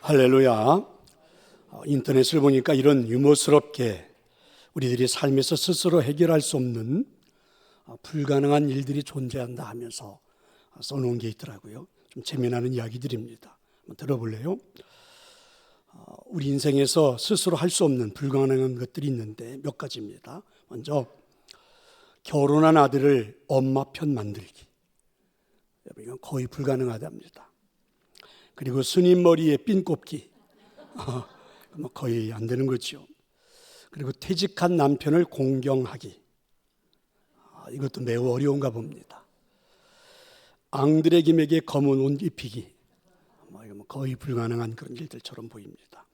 할렐루야. 인터넷을 보니까 이런 유머스럽게 우리들이 삶에서 스스로 해결할 수 없는 불가능한 일들이 존재한다 하면서 써놓은 게 있더라고요. 좀 재미나는 이야기들입니다. 한번 들어볼래요? 우리 인생에서 스스로 할 수 없는 불가능한 것들이 있는데 몇 가지입니다. 먼저 결혼한 아들을 엄마 편 만들기. 이건 거의 불가능하답니다. 그리고 스님 머리에 핀 꼽기. 거의 안 되는 거죠. 그리고 퇴직한 남편을 공경하기. 이것도 매우 어려운가 봅니다. 앙드레김에게 검은 옷 입히기. 이건 거의 불가능한 그런 일들처럼 보입니다.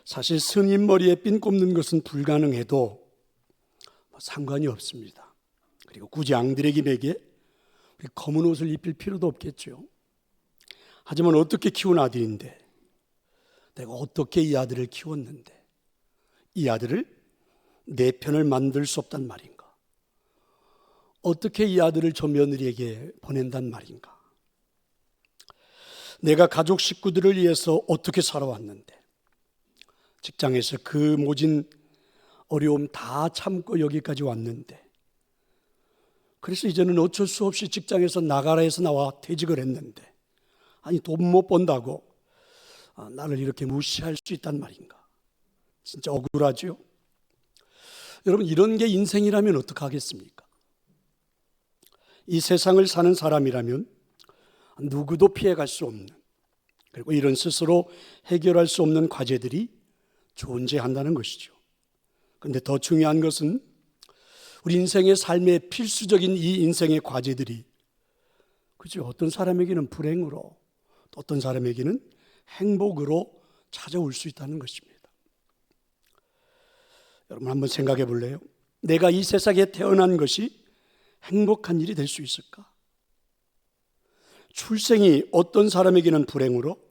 사실 스님 머리에 핀 꼽는 것은 불가능해도 상관이 없습니다. 그리고 굳이 앙드레김에게 검은 옷을 입힐 필요도 없겠죠. 하지만 어떻게 키운 아들인데, 내가 어떻게 이 아들을 키웠는데 이 아들을 내 편을 만들 수 없단 말인가? 어떻게 이 아들을 저 며느리에게 보낸단 말인가? 내가 가족 식구들을 위해서 어떻게 살아왔는데, 직장에서 그 모진 어려움 다 참고 여기까지 왔는데, 그래서 이제는 어쩔 수 없이 직장에서 나가라 해서 나와 퇴직을 했는데, 아니 돈 못 번다고 나를 이렇게 무시할 수 있단 말인가? 진짜 억울하죠? 여러분, 이런 게 인생이라면 어떡하겠습니까? 이 세상을 사는 사람이라면 누구도 피해갈 수 없는, 그리고 이런 스스로 해결할 수 없는 과제들이 존재한다는 것이죠. 그런데 더 중요한 것은 우리 인생의 삶의 필수적인 이 인생의 과제들이, 그죠? 어떤 사람에게는 불행으로, 또 어떤 사람에게는 행복으로 찾아올 수 있다는 것입니다. 여러분 한번 생각해 볼래요? 내가 이 세상에 태어난 것이 행복한 일이 될 수 있을까? 출생이 어떤 사람에게는 불행으로,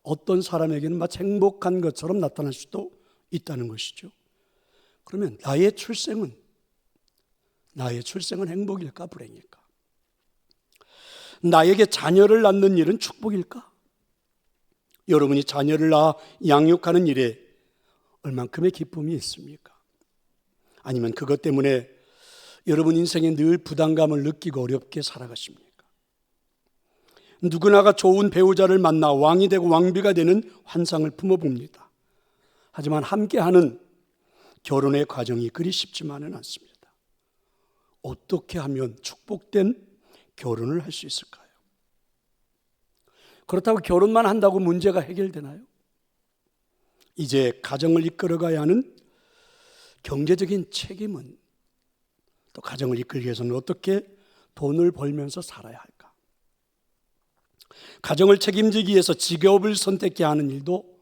어떤 사람에게는 마치 행복한 것처럼 나타날 수도 있다는 것이죠. 그러면 나의 출생은 행복일까, 불행일까? 나에게 자녀를 낳는 일은 축복일까? 여러분이 자녀를 낳아 양육하는 일에 얼만큼의 기쁨이 있습니까? 아니면 그것 때문에 여러분 인생에 늘 부담감을 느끼고 어렵게 살아가십니까? 누구나가 좋은 배우자를 만나 왕이 되고 왕비가 되는 환상을 품어봅니다. 하지만 함께하는 결혼의 과정이 그리 쉽지만은 않습니다. 어떻게 하면 축복된 결혼을 할 수 있을까요? 그렇다고 결혼만 한다고 문제가 해결되나요? 이제 가정을 이끌어가야 하는 경제적인 책임은, 또 가정을 이끌기 위해서는 어떻게 돈을 벌면서 살아야 할까? 가정을 책임지기 위해서 직업을 선택해야 하는 일도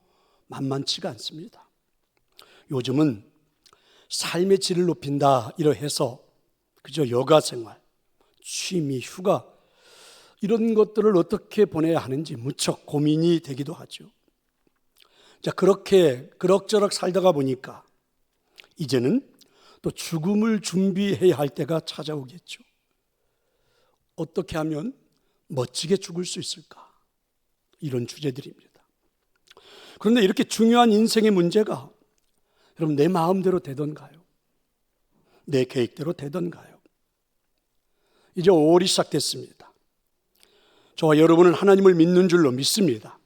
만만치가 않습니다. 요즘은 삶의 질을 높인다 이러해서 그저 여가 생활, 취미, 휴가 이런 것들을 어떻게 보내야 하는지 무척 고민이 되기도 하죠. 자, 그렇게 그럭저럭 살다가 보니까 이제는 또 죽음을 준비해야 할 때가 찾아오겠죠. 어떻게 하면 멋지게 죽을 수 있을까? 이런 주제들입니다. 그런데 이렇게 중요한 인생의 문제가 여러분 내 마음대로 되던가요? 내 계획대로 되던가요? 이제 5월이 시작됐습니다. 저와 여러분은 하나님을 믿는 줄로 믿습니다.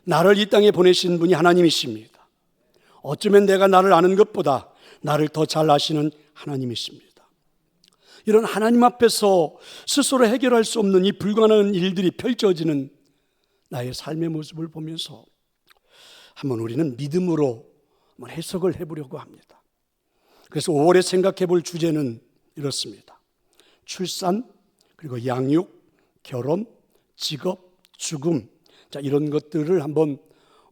나를 이 땅에 보내신 분이 하나님이십니다. 어쩌면 내가 나를 아는 것보다 나를 더 잘 아시는 하나님이십니다. 이런 하나님 앞에서 스스로 해결할 수 없는 이 불가능한 일들이 펼쳐지는 나의 삶의 모습을 보면서 한번 우리는 믿음으로 한번 해석을 해보려고 합니다. 그래서 5월에 생각해 볼 주제는 이렇습니다. 출산, 그리고 양육, 결혼, 직업, 죽음, 자, 이런 것들을 한번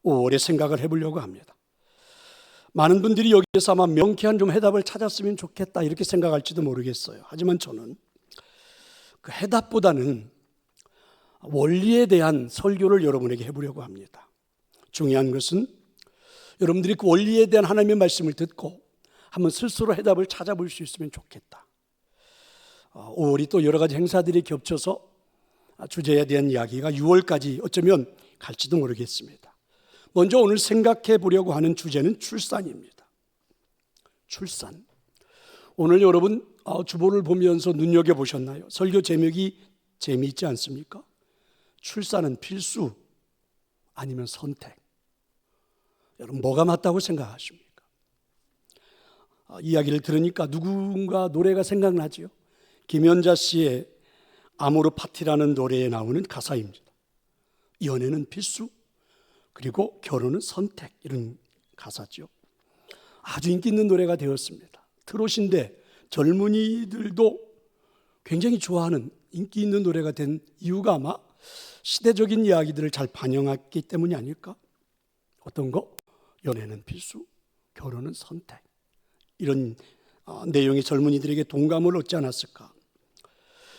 5월에 생각을 해보려고 합니다. 많은 분들이 여기에서 아마 명쾌한 좀 해답을 찾았으면 좋겠다 이렇게 생각할지도 모르겠어요. 하지만 저는 그 해답보다는 원리에 대한 설교를 여러분에게 해보려고 합니다. 중요한 것은 여러분들이 그 원리에 대한 하나님의 말씀을 듣고 한번 스스로 해답을 찾아볼 수 있으면 좋겠다. 5월이 또 여러 가지 행사들이 겹쳐서 주제에 대한 이야기가 6월까지 어쩌면 갈지도 모르겠습니다. 먼저 오늘 생각해 보려고 하는 주제는 출산입니다. 출산. 오늘 여러분 주보를 보면서 눈여겨보셨나요? 설교 제목이 재미있지 않습니까? 출산은 필수 아니면 선택. 여러분 뭐가 맞다고 생각하십니까? 이야기를 들으니까 누군가 노래가 생각나지요. 김연자 씨의 아모르 파티라는 노래에 나오는 가사입니다. 연애는 필수, 그리고 결혼은 선택, 이런 가사죠. 아주 인기 있는 노래가 되었습니다. 트롯인데 젊은이들도 굉장히 좋아하는 인기 있는 노래가 된 이유가 아마 시대적인 이야기들을 잘 반영했기 때문이 아닐까? 어떤 거? 연애는 필수, 결혼은 선택. 이런 내용이 젊은이들에게 동감을 얻지 않았을까?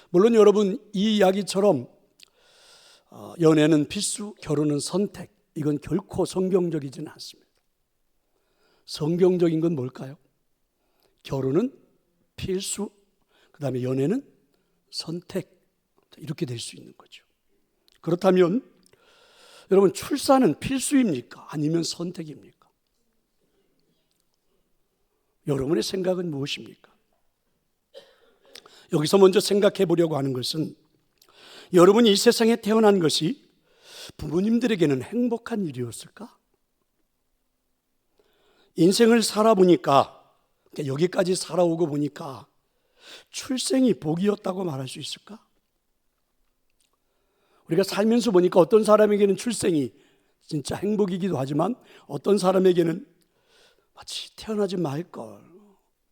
물론 여러분 이 이야기처럼 연애는 필수, 결혼은 선택, 이건 결코 성경적이지는 않습니다. 성경적인 건 뭘까요? 결혼은 필수, 그 다음에 연애는 선택, 이렇게 될 수 있는 거죠. 그렇다면 여러분 출산은 필수입니까? 아니면 선택입니까? 여러분의 생각은 무엇입니까? 여기서 먼저 생각해 보려고 하는 것은 여러분이 이 세상에 태어난 것이 부모님들에게는 행복한 일이었을까? 인생을 살아보니까, 여기까지 살아오고 보니까 출생이 복이었다고 말할 수 있을까? 우리가 살면서 보니까 어떤 사람에게는 출생이 진짜 행복이기도 하지만 어떤 사람에게는 마치 태어나지 말걸,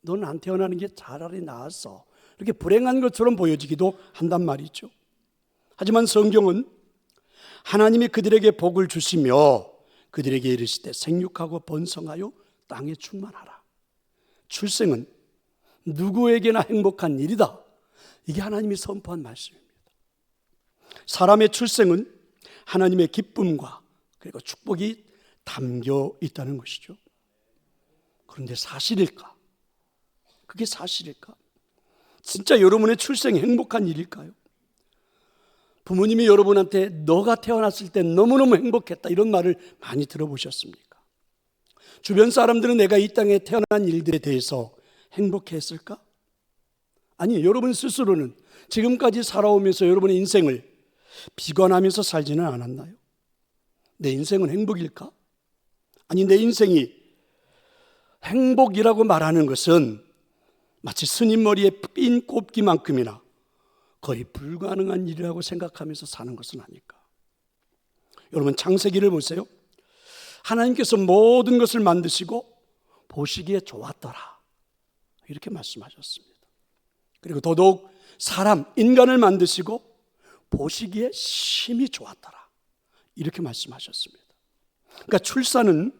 너는 안 태어나는 게 차라리 나았어, 이렇게 불행한 것처럼 보여지기도 한단 말이죠. 하지만 성경은 하나님이 그들에게 복을 주시며 그들에게 이르시되 생육하고 번성하여 땅에 충만하라. 출생은 누구에게나 행복한 일이다. 이게 하나님이 선포한 말씀입니다. 사람의 출생은 하나님의 기쁨과 그리고 축복이 담겨 있다는 것이죠. 그런데 사실일까? 그게 사실일까? 진짜 여러분의 출생이 행복한 일일까요? 부모님이 여러분한테 너가 태어났을 때 너무너무 행복했다, 이런 말을 많이 들어보셨습니까? 주변 사람들은 내가 이 땅에 태어난 일들에 대해서 행복했을까? 아니, 여러분 스스로는 지금까지 살아오면서 여러분의 인생을 비관하면서 살지는 않았나요? 내 인생은 행복일까? 아니, 내 인생이 행복이라고 말하는 것은 마치 스님 머리에 핀 꼽기만큼이나 거의 불가능한 일이라고 생각하면서 사는 것은 아닐까? 여러분 창세기를 보세요. 하나님께서 모든 것을 만드시고 보시기에 좋았더라, 이렇게 말씀하셨습니다. 그리고 더더욱 사람, 인간을 만드시고 보시기에 심히 좋았더라, 이렇게 말씀하셨습니다. 그러니까 출산은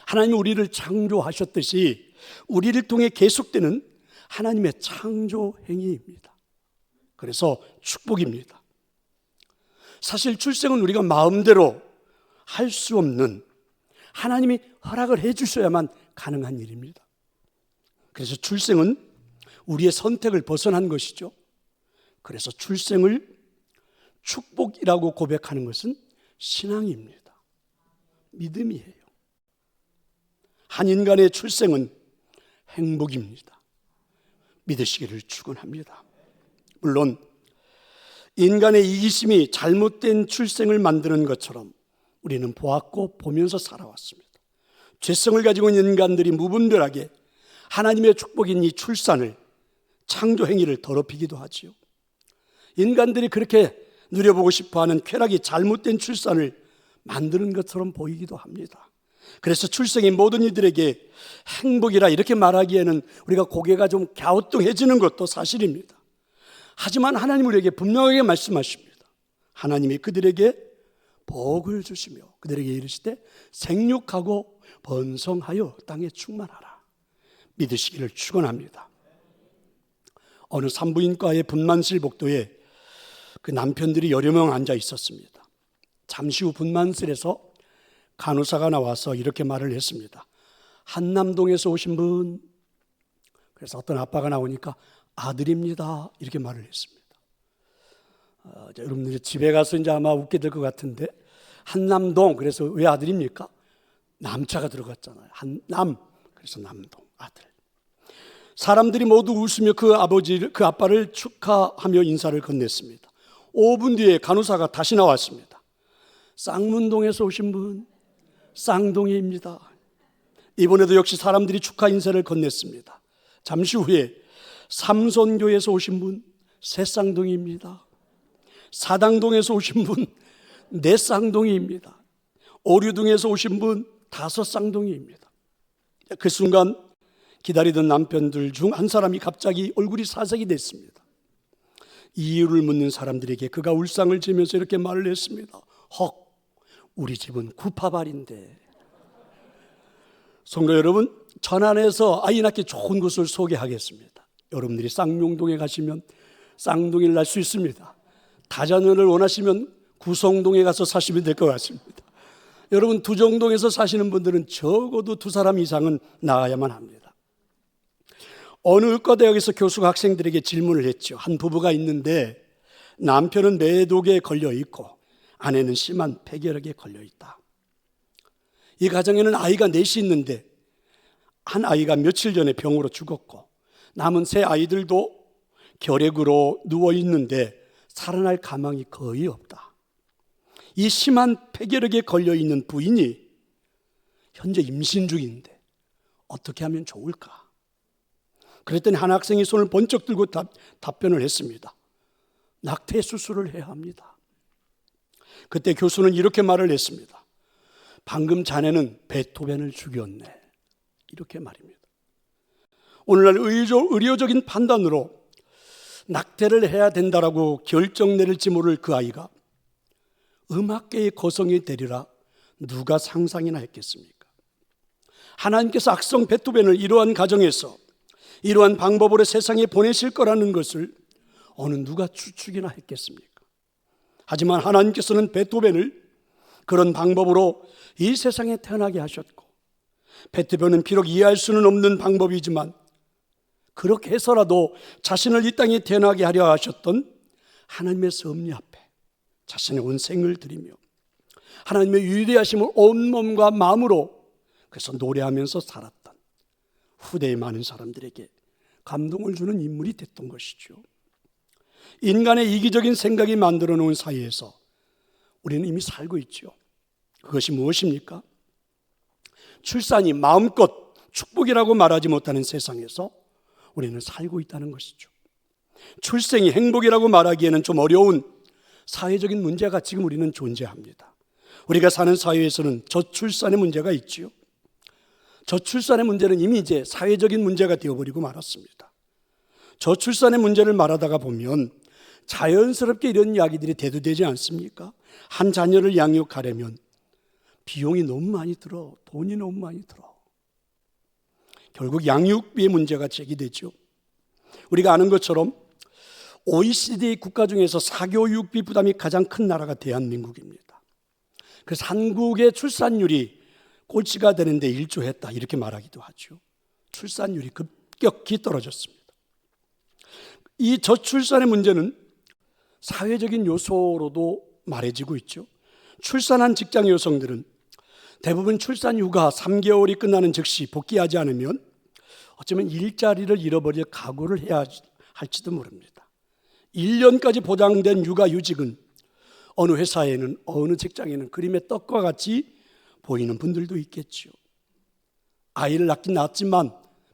하나님이 우리를 창조하셨듯이 우리를 통해 계속되는 하나님의 창조 행위입니다. 그래서 축복입니다. 사실 출생은 우리가 마음대로 할 수 없는, 하나님이 허락을 해 주셔야만 가능한 일입니다. 그래서 출생은 우리의 선택을 벗어난 것이죠. 그래서 출생을 축복이라고 고백하는 것은 신앙입니다. 믿음이에요. 한 인간의 출생은 행복입니다. 믿으시기를 축원합니다. 물론 인간의 이기심이 잘못된 출생을 만드는 것처럼 우리는 보았고 보면서 살아왔습니다. 죄성을 가지고 있는 인간들이 무분별하게 하나님의 축복인 이 출산을, 창조 행위를 더럽히기도 하지요. 인간들이 그렇게 누려보고 싶어하는 쾌락이 잘못된 출산을 만드는 것처럼 보이기도 합니다. 그래서 출생이 모든 이들에게 행복이라 이렇게 말하기에는 우리가 고개가 좀 갸우뚱해지는 것도 사실입니다. 하지만 하나님 우리에게 분명하게 말씀하십니다. 하나님이 그들에게 복을 주시며 그들에게 이르시되 생육하고 번성하여 땅에 충만하라. 믿으시기를 축원합니다. 어느 산부인과의 분만실 복도에 그 남편들이 여러 명 앉아 있었습니다. 잠시 후 분만실에서 간호사가 나와서 이렇게 말을 했습니다. 한남동에서 오신 분. 그래서 어떤 아빠가 나오니까 아들입니다, 이렇게 말을 했습니다. 여러분들이 집에 가서 이제 아마 웃게 될 것 같은데 한남동, 그래서 왜 아들입니까? 남자가 들어갔잖아요. 한남, 그래서 남동 아들. 사람들이 모두 웃으며 그 아빠를 축하하며 인사를 건넸습니다. 5분 뒤에 간호사가 다시 나왔습니다. 쌍문동에서 오신 분, 쌍동이입니다. 이번에도 역시 사람들이 축하 인사를 건넸습니다. 잠시 후에 삼손교에서 오신 분, 새쌍동이입니다. 사당동에서 오신 분, 네쌍동이입니다. 오류동에서 오신 분, 다섯쌍동이입니다. 그 순간 기다리던 남편들 중 한 사람이 갑자기 얼굴이 사색이 됐습니다. 이유를 묻는 사람들에게 그가 울상을 지면서 이렇게 말을 했습니다. 헉, 우리 집은 구파발인데. 성도 여러분, 천안에서 아이 낳기 좋은 곳을 소개하겠습니다. 여러분들이 쌍용동에 가시면 쌍둥이를 낳을 수 있습니다. 다자녀를 원하시면 구성동에 가서 사시면 될 것 같습니다. 여러분, 두정동에서 사시는 분들은 적어도 2사람 이상은 낳아야만 합니다. 어느 의과대학에서 교수가 학생들에게 질문을 했죠. 한 부부가 있는데 남편은 매독에 걸려 있고 아내는 심한 폐결핵에 걸려 있다. 이 가정에는 아이가 넷이 있는데 한 아이가 며칠 전에 병으로 죽었고 남은 3 아이들도 결핵으로 누워 있는데 살아날 가망이 거의 없다. 이 심한 폐결핵에 걸려 있는 부인이 현재 임신 중인데 어떻게 하면 좋을까? 그랬더니 한 학생이 손을 번쩍 들고 답변을 했습니다. 낙태 수술을 해야 합니다. 그때 교수는 이렇게 말을 했습니다. 방금 자네는 베토벤을 죽였네. 이렇게 말입니다. 오늘날 의료적인 판단으로 낙태를 해야 된다라고 결정 내릴지 모를 그 아이가 음악계의 거성이 되리라 누가 상상이나 했겠습니까? 하나님께서 악성 베토벤을 이러한 가정에서 이러한 방법으로 세상에 보내실 거라는 것을 어느 누가 추측이나 했겠습니까? 하지만 하나님께서는 베토벤을 그런 방법으로 이 세상에 태어나게 하셨고, 베토벤은 비록 이해할 수는 없는 방법이지만 그렇게 해서라도 자신을 이 땅에 태어나게 하려 하셨던 하나님의 섭리 앞에 자신의 온 생을 드리며 하나님의 위대하심을 온 몸과 마음으로 그래서 노래하면서 살았던 후대의 많은 사람들에게 감동을 주는 인물이 됐던 것이죠. 인간의 이기적인 생각이 만들어 놓은 사회에서 우리는 이미 살고 있죠. 그것이 무엇입니까? 출산이 마음껏 축복이라고 말하지 못하는 세상에서 우리는 살고 있다는 것이죠. 출생이 행복이라고 말하기에는 좀 어려운 사회적인 문제가 지금 우리는 존재합니다. 우리가 사는 사회에서는 저출산의 문제가 있지요. 저출산의 문제는 이미 이제 사회적인 문제가 되어버리고 말았습니다. 저출산의 문제를 말하다가 보면 자연스럽게 이런 이야기들이 대두되지 않습니까? 한 자녀를 양육하려면 비용이 너무 많이 들어, 돈이 너무 많이 들어. 결국 양육비의 문제가 제기되죠. 우리가 아는 것처럼 OECD 국가 중에서 사교육비 부담이 가장 큰 나라가 대한민국입니다. 그래서 한국의 출산율이 꼴찌가 되는데 일조했다 이렇게 말하기도 하죠. 출산율이 급격히 떨어졌습니다. 이 저출산의 문제는 사회적인 요소로도 말해지고 있죠. 출산한 직장 여성들은 대부분 출산 휴가 3개월이 끝나는 즉시 복귀하지 않으면 어쩌면 일자리를 잃어버릴 각오를 해야 할지도 모릅니다. 1년까지 보장된 육아휴직은 어느 회사에는 어느 직장에는 그림의 떡과 같이 보이는 분들도 있겠죠. 아이를 낳긴 낳았지만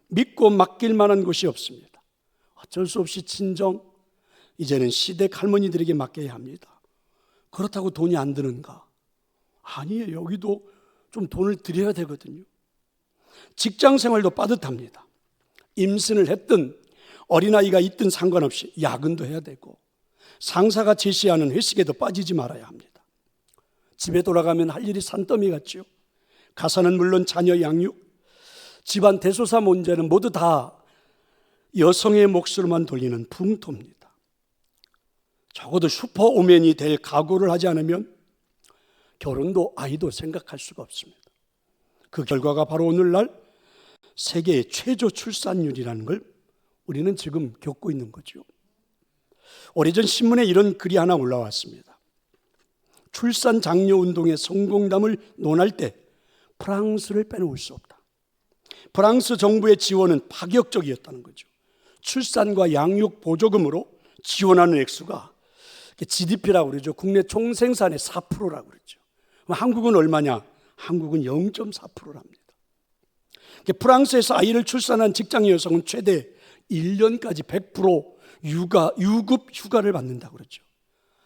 믿고 맡길 만한 곳이 없습니다. 어쩔 수 없이 친정, 이제는 시댁 할머니들에게 맡겨야 합니다. 그렇다고 돈이 안 드는가? 아니에요. 여기도 좀 돈을 들여야 되거든요. 직장 생활도 빠듯합니다. 임신을 했든 어린아이가 있든 상관없이 야근도 해야 되고 상사가 제시하는 회식에도 빠지지 말아야 합니다. 집에 돌아가면 할 일이 산더미 같죠. 가사는 물론 자녀 양육, 집안 대소사 문제는 모두 다 여성의 몫으로만 돌리는 풍토입니다. 적어도 슈퍼우먼이 될 각오를 하지 않으면 결혼도 아이도 생각할 수가 없습니다. 그 결과가 바로 오늘날 세계의 최저 출산율이라는 걸 우리는 지금 겪고 있는 거죠. 오래전 신문에 이런 글이 하나 올라왔습니다. 출산 장려 운동의 성공담을 논할 때 프랑스를 빼놓을 수 없다. 프랑스 정부의 지원은 파격적이었다는 거죠. 출산과 양육 보조금으로 지원하는 액수가 GDP라고 그러죠. 국내 총생산의 4%라고 그러죠. 그럼 한국은 얼마냐? 한국은 0.4%랍니다. 프랑스에서 아이를 출산한 직장 여성은 최대 1년까지 100% 유급 휴가를 받는다고 그러죠.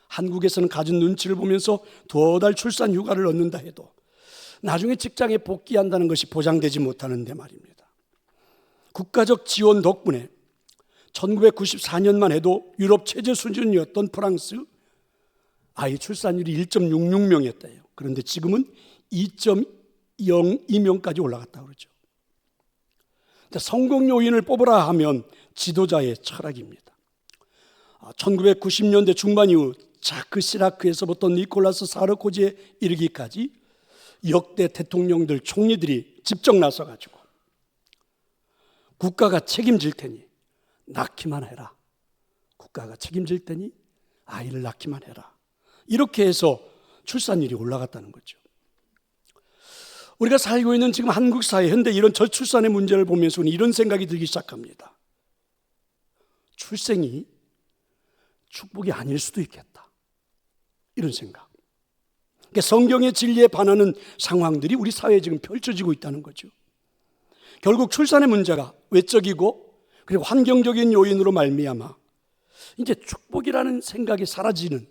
한국에서는 가진 눈치를 보면서 2달 출산 휴가를 얻는다 해도 나중에 직장에 복귀한다는 것이 보장되지 못하는데 말입니다. 국가적 지원 덕분에 1994년만 해도 유럽 최저 수준이었던 프랑스 아이 출산율이 1.66명이었대요. 그런데 지금은 2.02명까지 올라갔다고 그러죠. 성공 요인을 뽑으라 하면 지도자의 철학입니다. 1990년대 중반 이후 자크 시라크에서부터 니콜라스 사르코지에 이르기까지 역대 대통령들, 총리들이 직접 나서가지고 국가가 책임질 테니 낳기만 해라. 국가가 책임질 테니 아이를 낳기만 해라. 이렇게 해서 출산율이 올라갔다는 거죠. 우리가 살고 있는 지금 한국 사회, 현대 이런 저출산의 문제를 보면서 이런 생각이 들기 시작합니다. 출생이 축복이 아닐 수도 있겠다. 이런 생각. 그러니까 성경의 진리에 반하는 상황들이 우리 사회에 지금 펼쳐지고 있다는 거죠. 결국 출산의 문제가 외적이고 그리고 환경적인 요인으로 말미암아 이제 축복이라는 생각이 사라지는,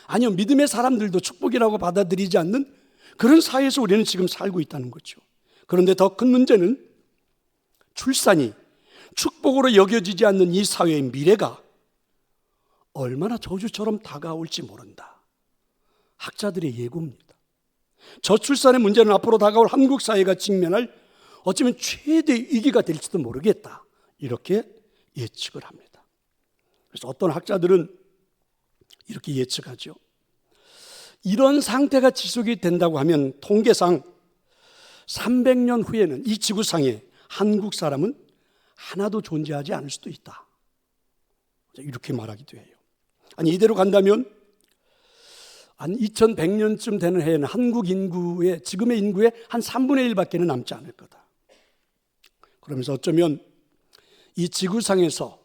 아니요 믿음의 사람들도 축복이라고 받아들이지 않는 그런 사회에서 우리는 지금 살고 있다는 거죠. 그런데 더 큰 문제는 출산이 축복으로 여겨지지 않는 이 사회의 미래가 얼마나 저주처럼 다가올지 모른다. 학자들의 예고입니다. 저출산의 문제는 앞으로 다가올 한국 사회가 직면할 어쩌면 최대의 위기가 될지도 모르겠다. 이렇게 예측을 합니다. 그래서 어떤 학자들은 이렇게 예측하죠. 이런 상태가 지속이 된다고 하면 통계상 300년 후에는 이 지구상에 한국 사람은 하나도 존재하지 않을 수도 있다. 이렇게 말하기도 해요. 아니 이대로 간다면 한 2100년쯤 되는 해에는 한국 인구의, 지금의 인구의 한 3분의 1밖에는 남지 않을 거다. 그러면서 어쩌면 이 지구상에서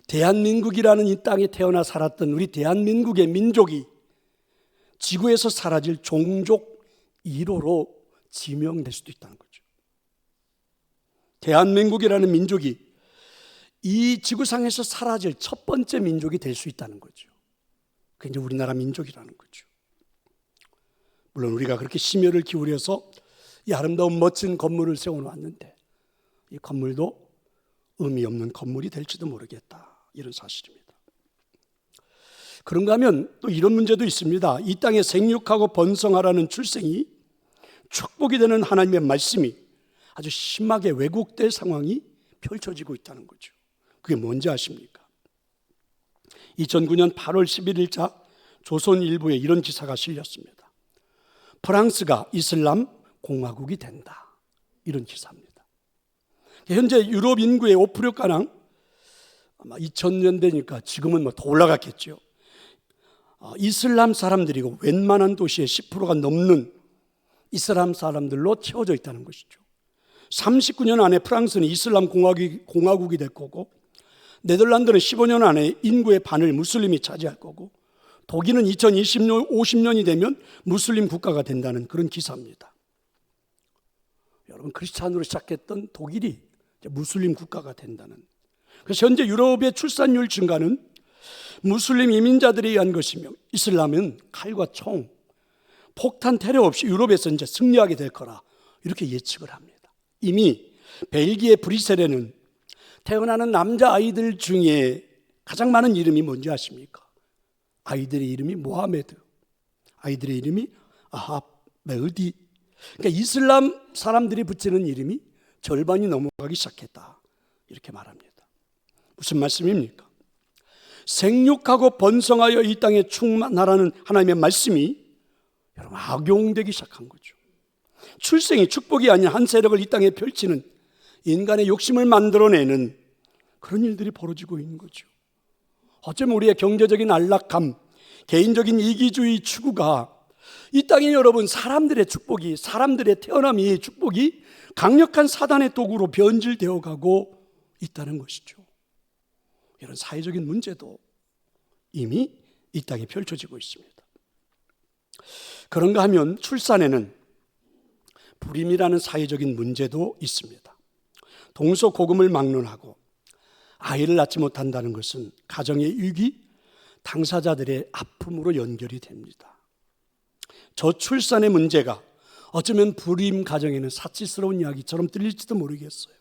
대한민국이라는 이 땅에 태어나 살았던 우리 대한민국의 민족이 지구에서 사라질 종족 1호로 지명될 수도 있다는 거죠. 대한민국이라는 민족이 이 지구상에서 사라질 첫 번째 민족이 될 수 있다는 거죠. 그게 이제 우리나라 민족이라는 거죠. 물론 우리가 그렇게 심혈을 기울여서 이 아름다운 멋진 건물을 세워놓았는데 이 건물도 의미 없는 건물이 될지도 모르겠다. 이런 사실입니다. 그런가 하면 또 이런 문제도 있습니다. 이 땅에 생육하고 번성하라는 출생이 축복이 되는 하나님의 말씀이 아주 심하게 왜곡될 상황이 펼쳐지고 있다는 거죠. 그게 뭔지 아십니까? 2009년 8월 11일자 조선일보에 이런 기사가 실렸습니다. 프랑스가 이슬람 공화국이 된다. 이런 기사입니다. 현재 유럽 인구의 5%가량 아마 2000년대니까 지금은 더 올라갔겠죠. 이슬람 사람들이고 웬만한 도시의 10%가 넘는 이슬람 사람들로 채워져 있다는 것이죠. 39년 안에 프랑스는 이슬람 공화국이 될 거고, 네덜란드는 15년 안에 인구의 반을 무슬림이 차지할 거고, 독일은 2020년 50년이 되면 무슬림 국가가 된다는 그런 기사입니다. 여러분, 크리스찬으로 시작했던 독일이 무슬림 국가가 된다는. 그래서 현재 유럽의 출산율 증가는 무슬림 이민자들에 의한 것이며, 이슬람은 칼과 총, 폭탄 테러 없이 유럽에서 이제 승리하게 될 거라 이렇게 예측을 합니다. 이미 벨기에 브뤼셀에는 태어나는 남자 아이들 중에 가장 많은 이름이 뭔지 아십니까? 아이들의 이름이 모하메드, 아이들의 이름이 아합, 메흐디. 그러니까 이슬람 사람들이 붙이는 이름이 절반이 넘어가기 시작했다. 이렇게 말합니다. 무슨 말씀입니까? 생육하고 번성하여 이 땅에 충만하라는 하나님의 말씀이 여러분 악용되기 시작한 거죠. 출생이 축복이 아닌 한 세력을 이 땅에 펼치는 인간의 욕심을 만들어내는 그런 일들이 벌어지고 있는 거죠. 어쩌면 우리의 경제적인 안락함, 개인적인 이기주의 추구가 이 땅에 여러분 사람들의 축복이, 사람들의 태어남이, 축복이 강력한 사단의 도구로 변질되어 가고 있다는 것이죠. 이런 사회적인 문제도 이미 이 땅에 펼쳐지고 있습니다. 그런가 하면 출산에는 불임이라는 사회적인 문제도 있습니다. 동서고금을 막론하고 아이를 낳지 못한다는 것은 가정의 위기, 당사자들의 아픔으로 연결이 됩니다. 저출산의 문제가 어쩌면 불임 가정에는 사치스러운 이야기처럼 들릴지도 모르겠어요.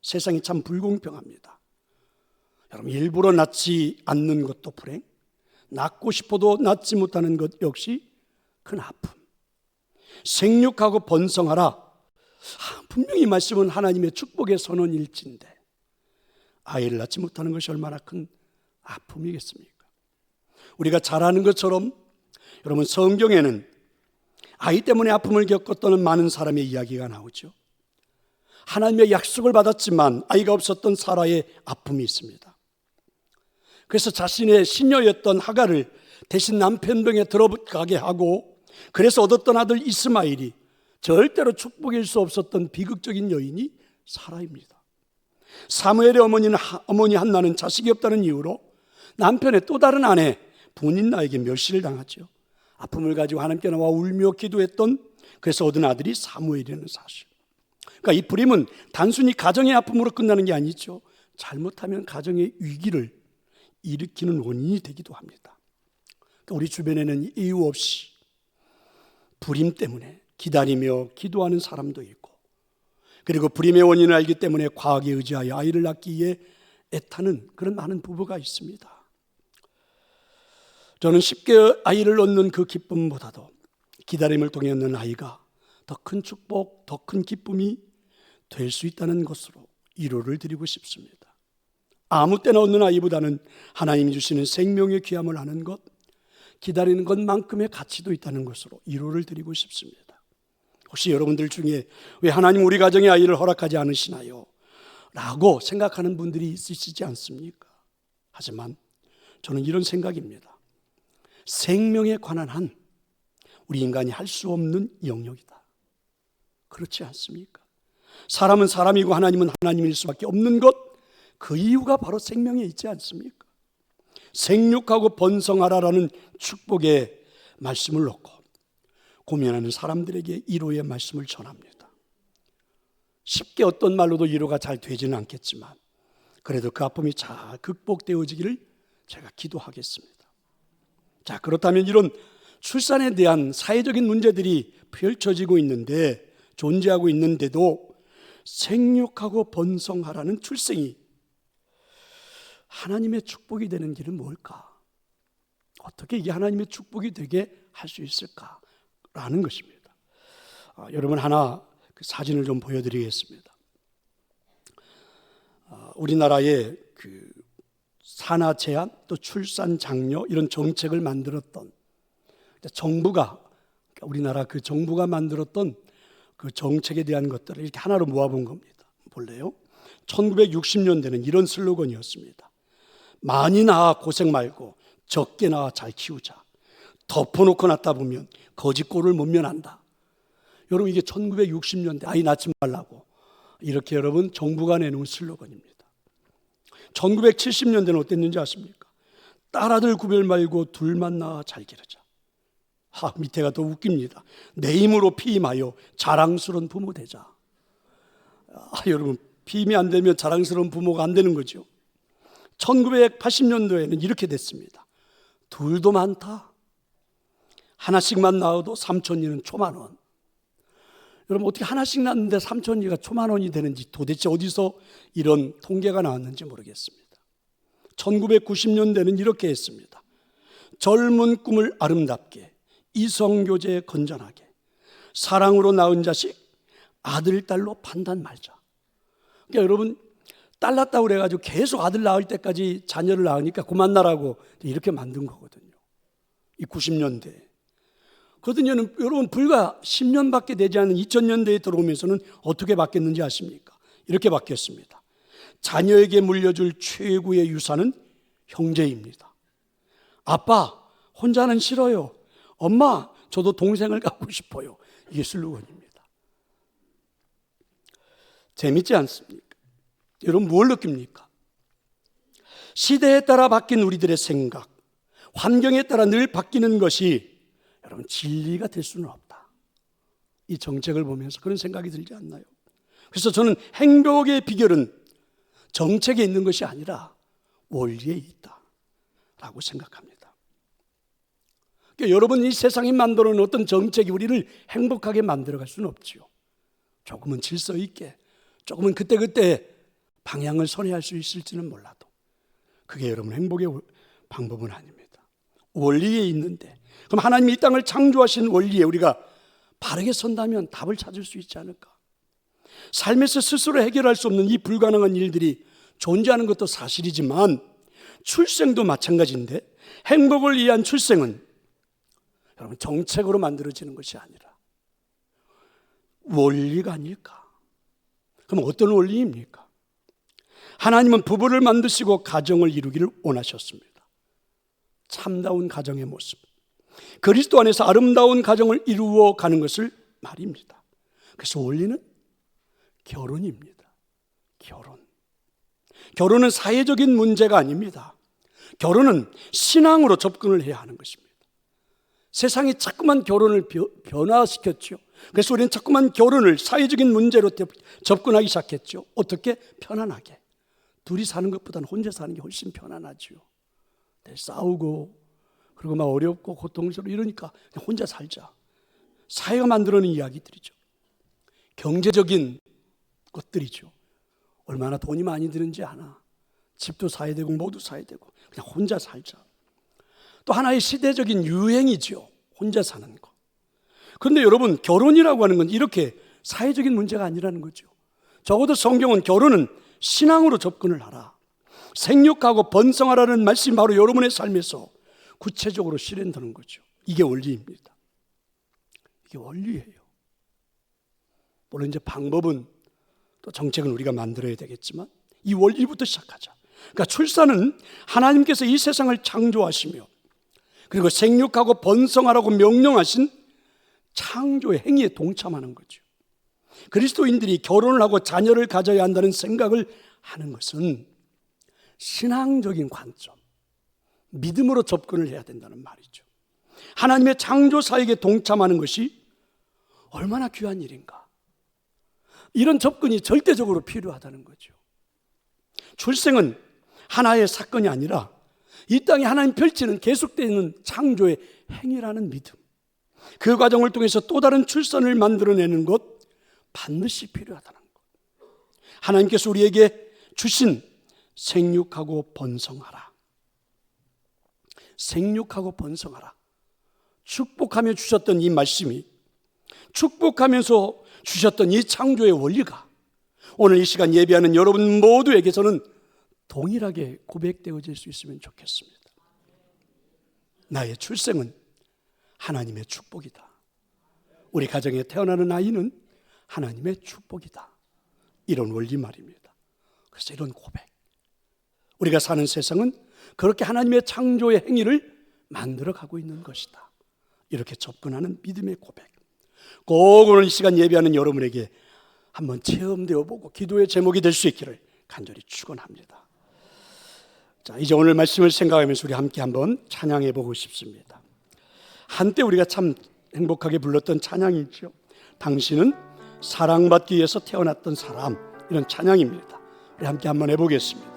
세상이 참 불공평합니다. 여러분, 일부러 낳지 않는 것도 불행, 낳고 싶어도 낳지 못하는 것 역시 큰 아픔. 생육하고 번성하라. 분명히 말씀은 하나님의 축복의 선언일진데 아이를 낳지 못하는 것이 얼마나 큰 아픔이겠습니까? 우리가 잘 아는 것처럼 여러분, 성경에는 아이 때문에 아픔을 겪었던 많은 사람의 이야기가 나오죠. 하나님의 약속을 받았지만 아이가 없었던 사라의 아픔이 있습니다. 그래서 자신의 시녀였던 하갈을 대신 남편 병에 들어가게 하고, 그래서 얻었던 아들 이스마엘이 절대로 축복일 수 없었던 비극적인 여인이 사라입니다. 사무엘의 어머니 한나는 자식이 없다는 이유로 남편의 또 다른 아내 분인나에게 멸시를 당하죠. 아픔을 가지고 하나님께 나와 울며 기도했던, 그래서 얻은 아들이 사무엘이라는 사실. 그러니까 이 불임은 단순히 가정의 아픔으로 끝나는 게 아니죠. 잘못하면 가정의 위기를 일으키는 원인이 되기도 합니다. 그러니까 우리 주변에는 이유 없이 불임 때문에 기다리며 기도하는 사람도 있고, 그리고 불임의 원인을 알기 때문에 과학에 의지하여 아이를 낳기 위해 애타는 그런 많은 부부가 있습니다. 저는 쉽게 아이를 얻는 그 기쁨보다도 기다림을 통해 얻는 아이가 더 큰 축복, 더 큰 기쁨이 될 수 있다는 것으로 위로를 드리고 싶습니다. 아무 때나 얻는 아이보다는 하나님이 주시는 생명의 귀함을 아는 것, 기다리는 것만큼의 가치도 있다는 것으로 위로를 드리고 싶습니다. 혹시 여러분들 중에 왜 하나님 우리 가정에 아이를 허락하지 않으시나요? 라고 생각하는 분들이 있으시지 않습니까? 하지만 저는 이런 생각입니다. 생명에 관한 한 우리 인간이 할 수 없는 영역이다. 그렇지 않습니까? 사람은 사람이고 하나님은 하나님일 수밖에 없는 것, 그 이유가 바로 생명에 있지 않습니까? 생육하고 번성하라라는 축복의 말씀을 놓고 고민하는 사람들에게 위로의 말씀을 전합니다. 쉽게 어떤 말로도 위로가 잘 되지는 않겠지만 그래도 그 아픔이 잘 극복되어지기를 제가 기도하겠습니다. 자, 그렇다면 이런 출산에 대한 사회적인 문제들이 펼쳐지고 있는데, 존재하고 있는데도 생육하고 번성하라는 출생이 하나님의 축복이 되는 길은 뭘까? 어떻게 이게 하나님의 축복이 되게 할 수 있을까라는 것입니다. 여러분, 하나 그 사진을 좀 보여드리겠습니다. 우리나라의 그 산하 제한 또 출산 장려 이런 정책을 만들었던 정부가, 우리나라 그 정부가 만들었던 그 정책에 대한 것들을 이렇게 하나로 모아본 겁니다. 볼래요? 1960년대는 이런 슬로건이었습니다. 많이 낳아 고생 말고 적게 낳아 잘 키우자. 덮어놓고 낳다 보면 거짓골을 못 면한다. 여러분, 이게 1960년대 아이 낳지 말라고 이렇게 여러분 정부가 내놓은 슬로건입니다. 1970년대는 어땠는지 아십니까? 딸아들 구별 말고 둘만 낳아 잘 기르자. 밑에가 더 웃깁니다. 내 힘으로 피임하여 자랑스러운 부모 되자. 여러분, 피임이 안 되면 자랑스러운 부모가 안 되는 거죠. 1980년도에는 이렇게 됐습니다. 둘도 많다. 하나씩만 낳아도 삼촌이는 초만 원. 여러분, 어떻게 하나씩 낳는데 삼촌이가 초만 원이 되는지 도대체 어디서 이런 통계가 나왔는지 모르겠습니다. 1990년대는 이렇게 했습니다. 젊은 꿈을 아름답게, 이성교제 건전하게, 사랑으로 낳은 자식 아들, 딸로 판단 말자. 그러니까 여러분, 딸 낳았다고 그래가지고 계속 아들 낳을 때까지 자녀를 낳으니까 그만 낳으라고 이렇게 만든 거거든요. 이 90년대. 그러더니 여러분, 불과 10년밖에 되지 않은 2000년대에 들어오면서는 어떻게 바뀌었는지 아십니까? 이렇게 바뀌었습니다. 자녀에게 물려줄 최고의 유산은 형제입니다. 아빠, 혼자는 싫어요. 엄마, 저도 동생을 갖고 싶어요. 이게 슬로건입니다. 재밌지 않습니까? 여러분 뭘 느낍니까? 시대에 따라 바뀐 우리들의 생각, 환경에 따라 늘 바뀌는 것이 여러분 진리가 될 수는 없다. 이 정책을 보면서 그런 생각이 들지 않나요? 그래서 저는 행복의 비결은 정책에 있는 것이 아니라 원리에 있다라고 생각합니다. 그러니까 여러분 이 세상이 만들어 놓은 어떤 정책이 우리를 행복하게 만들어갈 수는 없지요. 조금은 질서 있게, 조금은 그때그때 방향을 선회할 수 있을지는 몰라도 그게 여러분 행복의 방법은 아닙니다. 원리에 있는데, 그럼 하나님이 이 땅을 창조하신 원리에 우리가 바르게 선다면 답을 찾을 수 있지 않을까? 삶에서 스스로 해결할 수 없는 이 불가능한 일들이 존재하는 것도 사실이지만 출생도 마찬가지인데, 행복을 위한 출생은 여러분 정책으로 만들어지는 것이 아니라 원리가 아닐까? 그럼 어떤 원리입니까? 하나님은 부부를 만드시고 가정을 이루기를 원하셨습니다. 참다운 가정의 모습, 그리스도 안에서 아름다운 가정을 이루어 가는 것을 말입니다. 그래서 원리는 결혼입니다. 결혼은 사회적인 문제가 아닙니다. 결혼은 신앙으로 접근을 해야 하는 것입니다. 세상이 자꾸만 결혼을 변화시켰죠. 그래서 우리는 자꾸만 결혼을 사회적인 문제로 접근하기 시작했죠. 어떻게? 편안하게. 둘이 사는 것보다는 혼자 사는 게 훨씬 편안하죠. 싸우고 그리고 막 어렵고 고통스럽고 이러니까 그냥 혼자 살자. 사회가 만들어낸 이야기들이죠. 경제적인 것들이죠. 얼마나 돈이 많이 드는지 아나. 집도 사야 되고 모두 사야 되고 그냥 혼자 살자. 또 하나의 시대적인 유행이죠. 혼자 사는 거. 그런데 여러분 결혼이라고 하는 건 이렇게 사회적인 문제가 아니라는 거죠. 적어도 성경은 결혼은 신앙으로 접근을 하라, 생육하고 번성하라는 말씀이 바로 여러분의 삶에서 구체적으로 실현되는 거죠. 이게 원리입니다. 이게 원리예요. 물론 이제 방법은 또 정책은 우리가 만들어야 되겠지만 이 원리부터 시작하자. 그러니까 출산은 하나님께서 이 세상을 창조하시며 그리고 생육하고 번성하라고 명령하신 창조의 행위에 동참하는 거죠. 그리스도인들이 결혼을 하고 자녀를 가져야 한다는 생각을 하는 것은 신앙적인 관점, 믿음으로 접근을 해야 된다는 말이죠. 하나님의 창조 사역에 동참하는 것이 얼마나 귀한 일인가. 이런 접근이 절대적으로 필요하다는 거죠. 출생은 하나의 사건이 아니라 이 땅에 하나님 펼치는 계속되는 창조의 행위라는 믿음, 그 과정을 통해서 또 다른 출산을 만들어내는 것 반드시 필요하다는 것. 하나님께서 우리에게 주신 생육하고 번성하라, 생육하고 번성하라, 축복하며 주셨던 이 말씀이, 축복하면서 주셨던 이 창조의 원리가 오늘 이 시간 예배하는 여러분 모두에게서는 동일하게 고백되어질 수 있으면 좋겠습니다. 나의 출생은 하나님의 축복이다. 우리 가정에 태어나는 아이는 하나님의 축복이다. 이런 원리 말입니다. 그래서 이런 고백, 우리가 사는 세상은 그렇게 하나님의 창조의 행위를 만들어가고 있는 것이다. 이렇게 접근하는 믿음의 고백, 꼭 오늘 이 시간 예배하는 여러분에게 한번 체험되어 보고 기도의 제목이 될 수 있기를 간절히 축원합니다. 자, 이제 오늘 말씀을 생각하면서 우리 함께 한번 찬양해 보고 싶습니다. 한때 우리가 참 행복하게 불렀던 찬양이 있죠. 당신은 사랑받기 위해서 태어났던 사람, 이런 찬양입니다. 우리 함께 한번 해보겠습니다.